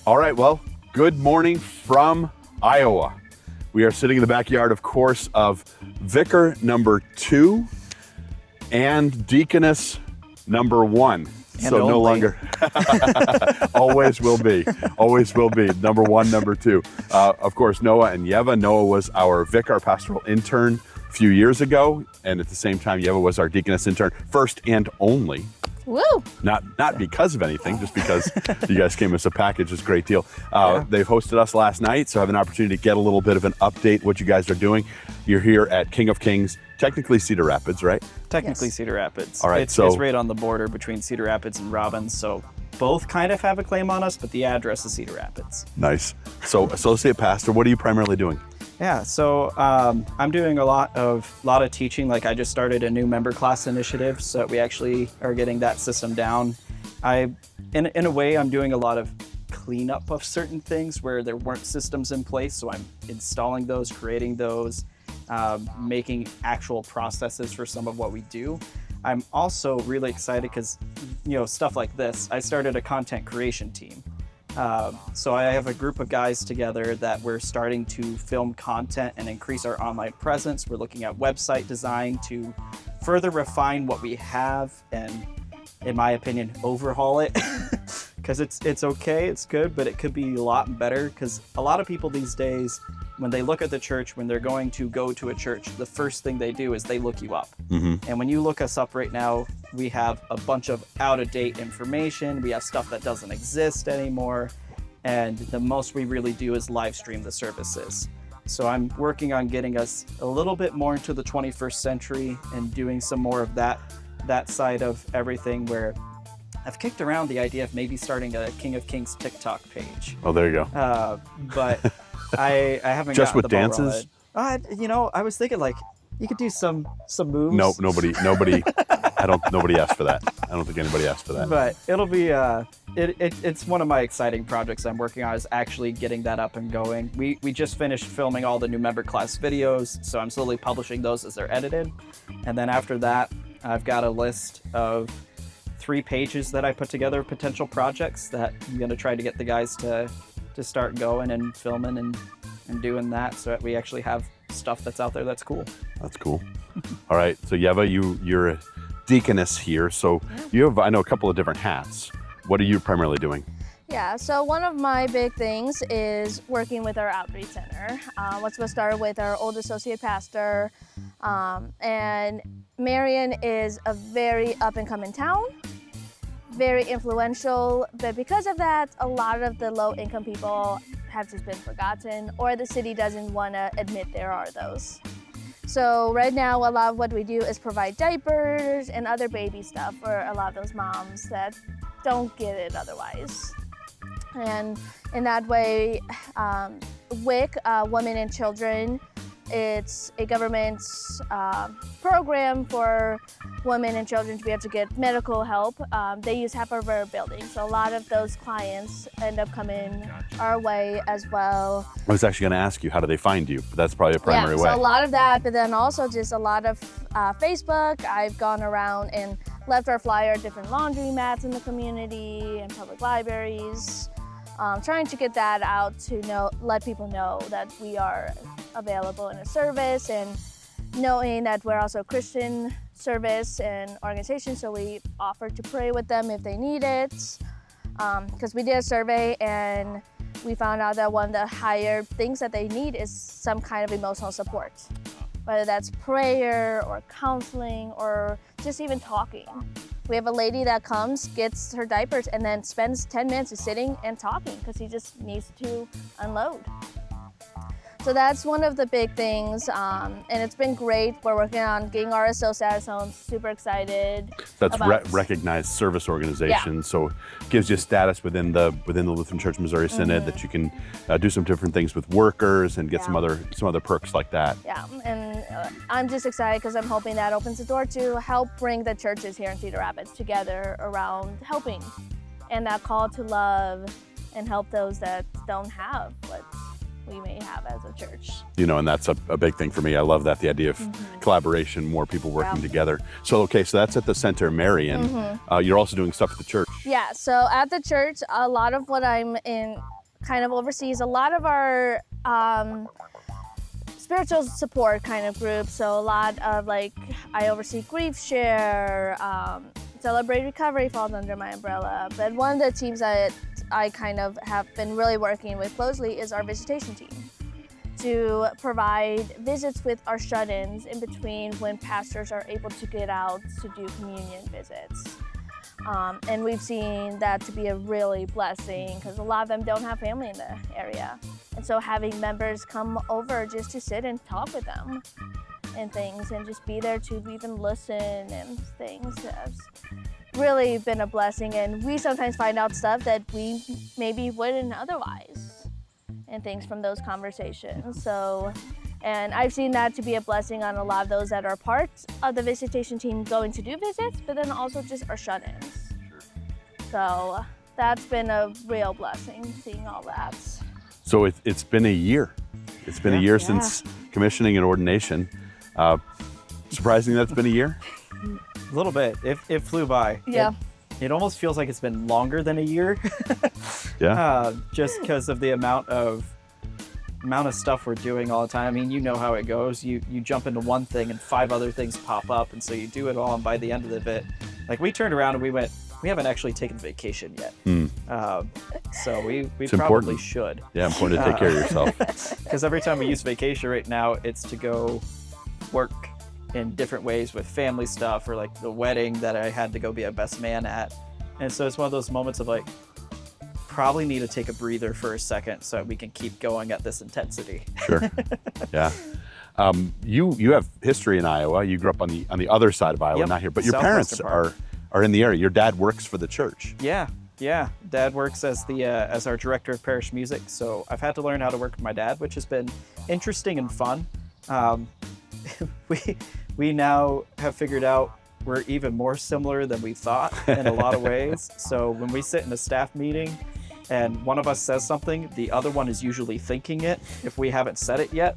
All right, well, good morning from Iowa. We are sitting in the backyard, of course, of vicar number 2 and deaconess number 1. And so only. No longer, always will be, number 1, number 2. Of course, Noah and Ieva. Noah was our vicar pastoral intern a few years ago, and at the same time, Ieva was our deaconess intern, first and only. Woo! Not because of anything, just because you guys came as a package. It's a great deal. Yeah. They've hosted us last night, so I have an opportunity to get a little bit of an update what you guys are doing. You're here at King of Kings, technically Cedar Rapids, right? Technically Yes. Cedar Rapids. All right, it's so- right on the border between Cedar Rapids and Robbins, so both kind of have a claim on us, but the address is Cedar Rapids. Nice. So, associate pastor, what are you primarily doing? Yeah, so I'm doing a lot of teaching. Like I just started a new member class initiative, so we actually are getting that system down. In a way, I'm doing a lot of cleanup of certain things where there weren't systems in place. So I'm installing those, creating those, making actual processes for some of what we do. I'm also really excited because, stuff like this. I started a content creation team. So I have a group of guys together that we're starting to film content and increase our online presence. We're looking at website design to further refine what we have and, in my opinion, overhaul it. Because it's okay, it's good, but it could be a lot better. Because a lot of people these days, when they look at the church, when they're going to go to a church, the first thing they do is they look you up. Mm-hmm. And when you look us up right now, we have a bunch of out-of-date information. We have stuff that doesn't exist anymore. And the most we really do is live stream the services. So I'm working on getting us a little bit more into the 21st century and doing some more of that side of everything, where I've kicked around the idea of maybe starting a King of Kings TikTok page. Oh, there you go. But I haven't Just gotten with the ball dances? rolling. I was thinking like you could do some moves. Nope, nobody asked for that. I don't think anybody asked for that. But it'll be it's one of my exciting projects I'm working on, is actually getting that up and going. We just finished filming all the new member class videos, so I'm slowly publishing those as they're edited. And then after that, I've got a list of 3 pages that I put together, potential projects that I'm going to try to get the guys to start going and filming and doing that, so that we actually have stuff that's out there that's cool. That's cool. All right, so Ieva, you're a deaconess here, so you have, I know, a couple of different hats. What are you primarily doing? Yeah, so one of my big things is working with our outreach center. Let's start with our old associate pastor. And Marion is a very up-and-coming town, very influential, but because of that, a lot of the low-income people have just been forgotten, or the city doesn't want to admit there are those. So right now, a lot of what we do is provide diapers and other baby stuff for a lot of those moms that don't get it otherwise. And in that way, WIC, Women and Children, it's a government program for women and children to be able to get medical help. They use half of our building, so a lot of those clients end up coming our way as well. I was actually going to ask you, how do they find you? But that's probably a primary way. So a lot of that, but then also just a lot of Facebook. I've gone around and left our flyer at different laundry mats in the community and public libraries. Trying to get that out to let people know that we are available in a service, and knowing that we're also a Christian service and organization, so we offer to pray with them if they need it. Because we did a survey and we found out that one of the higher things that they need is some kind of emotional support, whether that's prayer or counseling or just even talking. We have a lady that comes, gets her diapers, and then spends 10 minutes just sitting and talking because he just needs to unload. So that's one of the big things, and it's been great. We're working on getting RSO status, so I'm super excited. That's recognized service organization, so it gives you status within the Lutheran Church Missouri Synod that you can do some different things with workers and get some other perks like that. Yeah, and I'm just excited because I'm hoping that opens the door to help bring the churches here in Cedar Rapids together around helping, and that call to love and help those that don't have what we may have as a church. And that's a big thing for me. I love that, the idea of collaboration, more people working together. So that's at the center, Marion. You're also doing stuff at the church. Yeah, so at the church, a lot of what I'm kind of oversees a lot of our spiritual support kind of groups. So a lot of like, I oversee Grief Share, Celebrate Recovery falls under my umbrella. But one of the teams that I kind of have been really working with closely is our visitation team, to provide visits with our shut-ins in between when pastors are able to get out to do communion visits. And we've seen that to be a really blessing because a lot of them don't have family in the area. And so having members come over just to sit and talk with them and things and just be there to even listen and things has really been a blessing. And we sometimes find out stuff that we maybe wouldn't otherwise and things from those conversations. So, and I've seen that to be a blessing on a lot of those that are part of the visitation team going to do visits, but then also just our shut-ins. So that's been a real blessing, seeing all that. So it's been a year. It's been a year since commissioning and ordination. Surprising that it's been a year? A little bit. It flew by. Yeah. It almost feels like it's been longer than a year. Yeah. Just because of the amount of stuff we're doing all the time. I mean, you know how it goes. You jump into one thing and 5 other things pop up, and so you do it all, and by the end of it, like we turned around and we went, we haven't actually taken vacation yet. So we probably important. should. Yeah, important to take care of yourself. Because every time we use vacation right now, it's to go work in different ways with family stuff, or like the wedding that I had to go be a best man at. And so it's one of those moments of like, probably need to take a breather for a second so we can keep going at this intensity. Sure. Yeah. You have history in Iowa. You grew up on the other side of Iowa, Yep. not here. But your Southwestern parents part. are in the area. Your dad works for the church. Yeah. Dad works as as our director of parish music. So I've had to learn how to work with my dad, which has been interesting and fun. We now have figured out we're even more similar than we thought in a lot of ways. So when we sit in a staff meeting and one of us says something, the other one is usually thinking it if we haven't said it yet.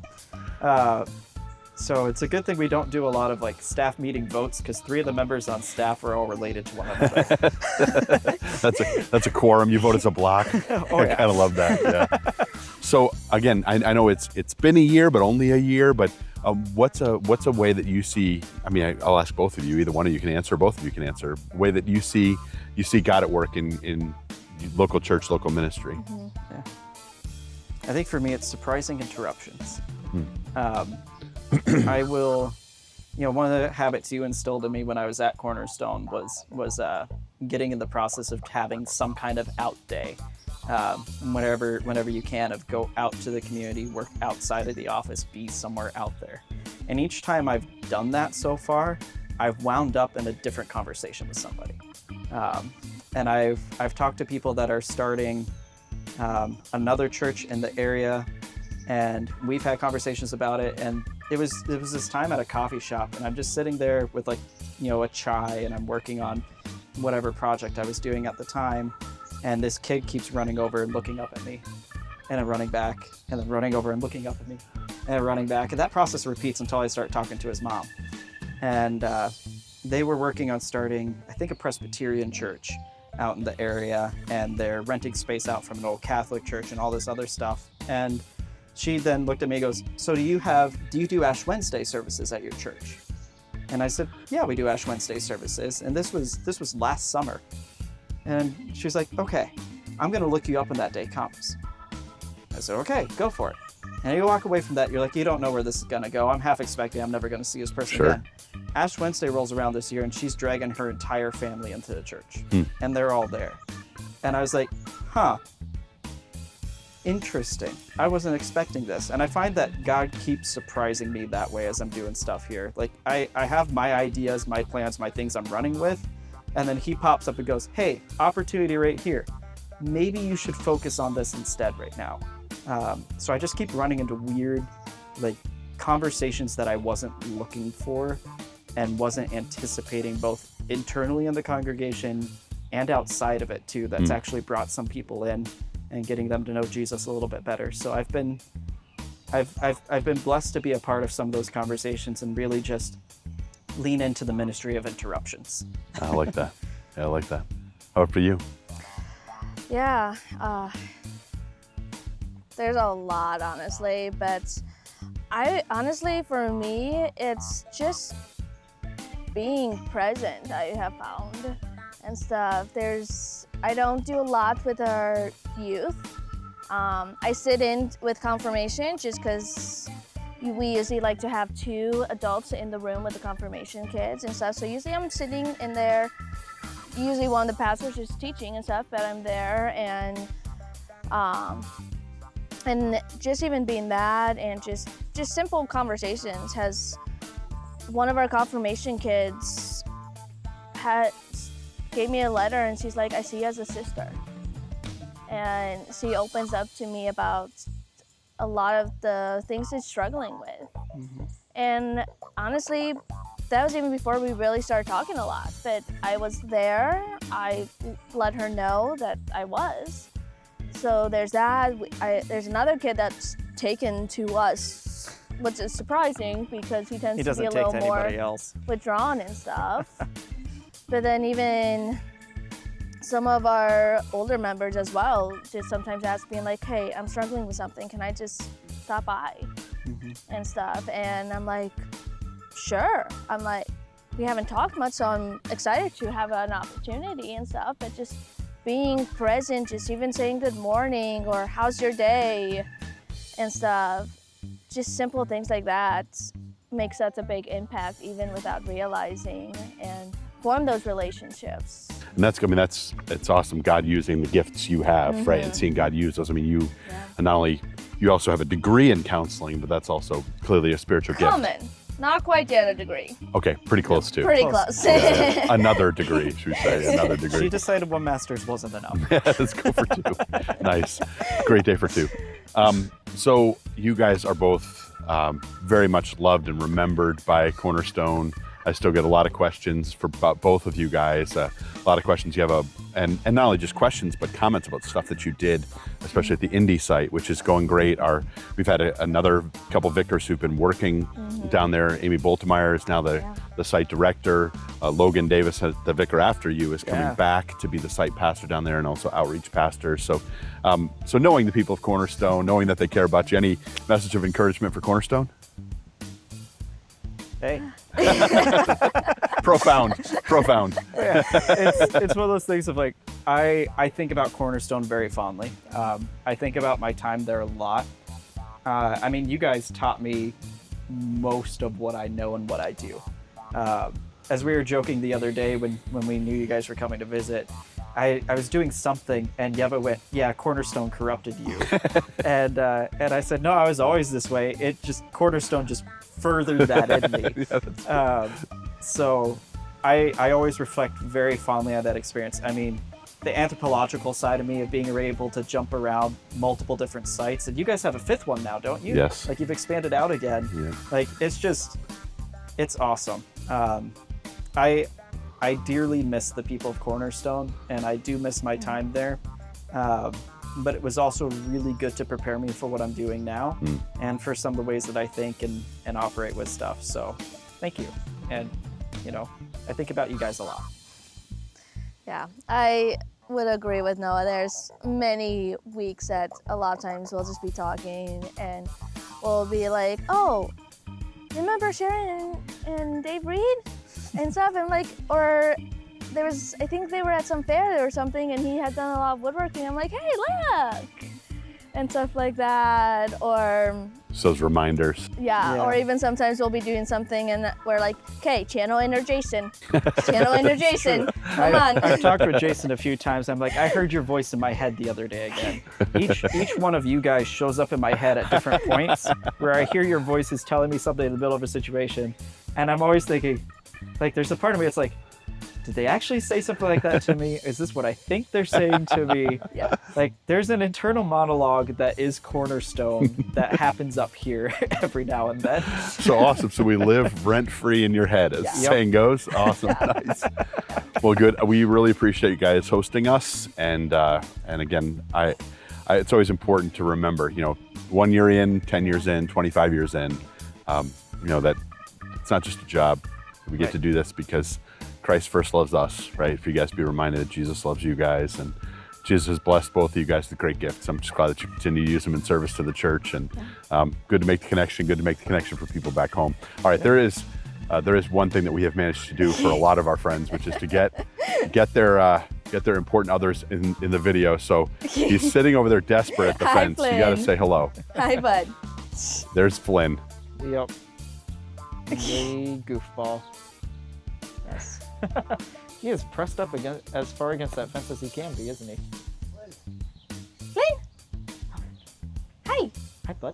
So it's a good thing we don't do a lot of like staff meeting votes, because 3 of the members on staff are all related to one another. That's a quorum. You vote as a block. Oh, I yeah. kind of love that. Yeah. So again, I know it's been a year, but only a year. But what's a way that you see? I mean, I'll ask both of you. Either one of you can answer. Both of you can answer. A way that you see God at work in local church, local ministry. Mm-hmm. Yeah. I think for me, it's surprising interruptions. I will, one of the habits you instilled in me when I was at Cornerstone was getting in the process of having some kind of out day. Whenever you can, of go out to the community, work outside of the office, be somewhere out there. And each time I've done that so far, I've wound up in a different conversation with somebody. And I've talked to people that are starting another church in the area, and we've had conversations about it. And it was this time at a coffee shop, and I'm just sitting there with a chai, and I'm working on whatever project I was doing at the time. And this kid keeps running over and looking up at me, and I'm running back, and then running over and looking up at me, and I'm running back. And that process repeats until I start talking to his mom. And they were working on starting, I think, a Presbyterian church out in the area, and they're renting space out from an old Catholic church and all this other stuff. And she then looked at me and goes, so do you do Ash Wednesday services at your church? And I said, yeah, we do Ash Wednesday services. And this was last summer. And she was like, okay, I'm going to look you up when that day comes. I said, okay, go for it. And you walk away from that, you're like, you don't know where this is going to go. I'm half expecting I'm never going to see this person again. Ash Wednesday rolls around this year, and she's dragging her entire family into the church. And they're all there. And I was like, interesting. I wasn't expecting this. And I find that God keeps surprising me that way as I'm doing stuff here. Like, I have my ideas, my plans, my things I'm running with. And then he pops up and goes, hey, opportunity right here. Maybe you should focus on this instead right now. So I just keep running into weird, conversations that I wasn't looking for and wasn't anticipating, both internally in the congregation and outside of it too. That's actually brought some people in and getting them to know Jesus a little bit better. So I've been blessed to be a part of some of those conversations and really just lean into the ministry of interruptions. I like that. Yeah, I like that. How about for you? Yeah. There's a lot, honestly, but for me, it's just being present, I have found, and stuff. I don't do a lot with our youth. I sit in with confirmation just because we usually like to have 2 adults in the room with the confirmation kids and stuff. So usually I'm sitting in there. Usually one of the pastors is teaching and stuff, but I'm there, and just even being that and just simple conversations has. One of our confirmation kids gave me a letter, and she's like, I see you as a sister. And she opens up to me about a lot of the things she's struggling with. Mm-hmm. And honestly, that was even before we really started talking a lot. But I was there. I let her know that I was. So there's that. There's another kid that's taken to us, which is surprising because he tends to be a little more withdrawn and stuff. But then even some of our older members as well just sometimes ask me like, hey, I'm struggling with something. Can I just stop by and stuff? And I'm like, sure. I'm like, we haven't talked much, so I'm excited to have an opportunity and stuff. But just being present, just even saying good morning or how's your day and stuff. Just simple things like that make such a big impact even without realizing, and form those relationships. And it's awesome, God using the gifts you have, right? And seeing God use those. I mean, and not only, you also have a degree in counseling, but that's also clearly a spiritual gift. Not quite yet a degree. Okay, pretty close too. Pretty close. Another degree, should we say, another degree. She decided 1 master's wasn't enough. Yeah, let's go for 2. Nice, great day for 2. So you guys are both very much loved and remembered by Cornerstone. I still get a lot of questions about both of you guys. A lot of questions you have, and not only just questions, but comments about stuff that you did, especially at the Indy site, which is going great. We've had another couple vicars who've been working down there. Amy Boltemeyer is now the site director. Logan Davis, the vicar after you, is coming back to be the site pastor down there and also outreach pastor. So knowing the people of Cornerstone, knowing that they care about you, any message of encouragement for Cornerstone? Hey. Profound. Yeah, it's one of those things of like, I think about Cornerstone very fondly. I think about my time there a lot. I mean, you guys taught me most of what I know and what I do. As we were joking the other day when we knew you guys were coming to visit, I was doing something and Ieva went, yeah, Cornerstone corrupted you. and I said, no, I was always this way. Cornerstone just furthered that in me. So I always reflect very fondly on that experience. I mean, the anthropological side of me of being able to jump around multiple different sites, and you guys have a 5th one now, don't you? Yes. Like you've expanded out again. Yeah. Like it's awesome. I dearly miss the people of Cornerstone, and I do miss my time there. But it was also really good to prepare me for what I'm doing now and for some of the ways that I think and operate with stuff. So thank you. And, I think about you guys a lot. Yeah, I would agree with Noah. There's many weeks that a lot of times we'll just be talking and we'll be like, oh, remember Sharon and Dave Reed and stuff? And like, or I think they were at some fair or something and he had done a lot of woodworking. I'm like, hey, look, and stuff like that. Or So those reminders. yeah, or even sometimes we'll be doing something and we're like, okay, channel inner Jason. Channel inner Jason. Come on. I've talked with Jason a few times. I'm like, I heard your voice in my head the other day again. Each one of you guys shows up in my head at different points where I hear your voices telling me something in the middle of a situation. And I'm always thinking, like, there's a part of me that's like, did they actually say something like that to me? Is this what I think they're saying to me? Yeah. Like, there's an internal monologue that is Cornerstone that happens up here every now and then. So awesome. So we live rent-free in your head, as the saying goes. Awesome. Nice. Well, good. We really appreciate you guys hosting us. And again, it's always important to remember, 1 year in, 10 years in, 25 years in, that it's not just a job. We get to do this because Christ first loves us, right? If you guys be reminded that Jesus loves you guys, and Jesus has blessed both of you guys with great gifts. I'm just glad that you continue to use them in service to the church, and good to make the connection. Good to make the connection for people back home. All right, there is one thing that we have managed to do for a lot of our friends, which is to get their important others in the video. So he's sitting over there desperate at the Hi, fence. Flynn. You got to say hello. Hi, bud. There's Flynn. Yep. Yay, goofball. Yes. He is pressed up against, as far against that fence as he can be, isn't he? Flynn. Hi. Hi, bud.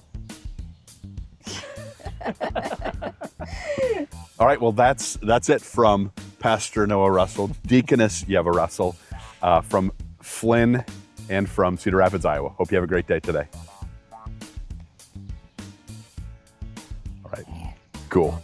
All right, well, that's it from Pastor Noah Russell, Deaconess Ieva Russell, from Flynn, and from Cedar Rapids, Iowa. Hope you have a great day today. All right, cool.